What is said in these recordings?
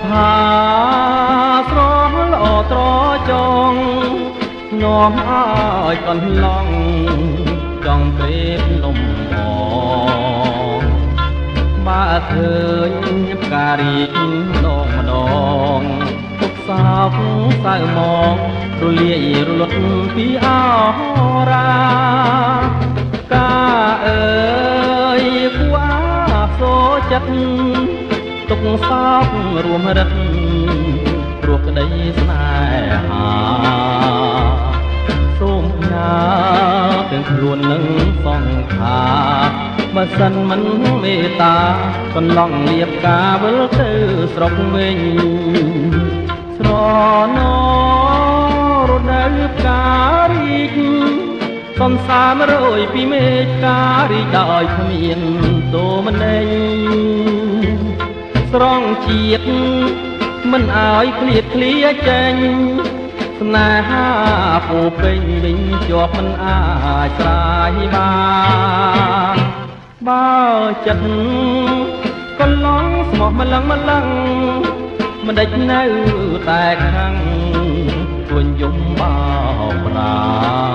ផាស្រស់ល្អត្រចង់នាំឲ្យកន្លងចង់ព្រេបនំអងបើឃើញផ្ការីកម្ដងទុកសោកសៅមងរលាយរលត់ពីអរាកាអើយគួសូចិត្តទុកសោករួមរិទ្ធព្រោះក្តីស្នេហាសូមញ៉ាទាំងខ្លួននឹងសង្ខារបើសិនមិនមេត្តាកន្លងលៀបការវិលទៅស្រុកវិញស្រណរដូវផ្ការីកសន្សាររយពីមេឃផ្ការីកដោយគ្មានទោមន័យស្រង់ជាតិមិនឲ្យឃ្លាតឃ្លាចេញស្នេហាពោពេញវិញជាប់មិនអាចស្រាយបានបើចិត្តកន្លងស្មោះម្លឹងមិនដេចនៅតែខាងទួញយំបោកប្រា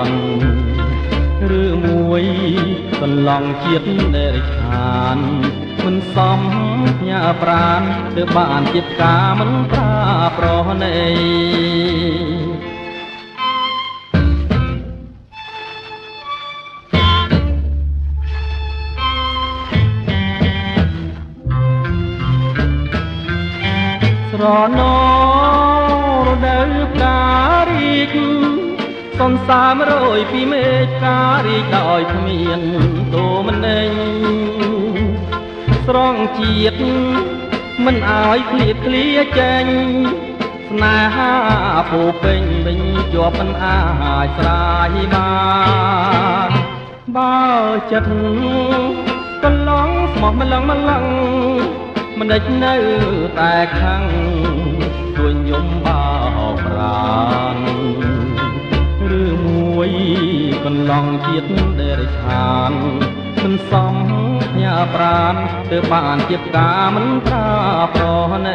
ណឬមួយកន្លងជាតិដែលរិឆានមិនសមញ៉ាប្រានទើបបានជាផ្កាមិនប្រាប្រណីស្រណរដូវផ្ការីកសន្សាររយពីមេឃផ្ការីកដោយគ្មានទោមន័យស្រង់ជាតិមិនឲ្យឃ្លាតឃ្លាចេញស្នេហាពោពេញវិញជាប់មិនអាចស្រាយបានបើចិត្តកន្លងស្មោះម្លឹងមិនដេចនៅតែខាងទួញយំបោកប្រាណឬមួយកន្លងជាតិដែលរិឆានមិនសមញ៉ាប្រានទើបបានជាផ្កាមិនប្រាប្រណី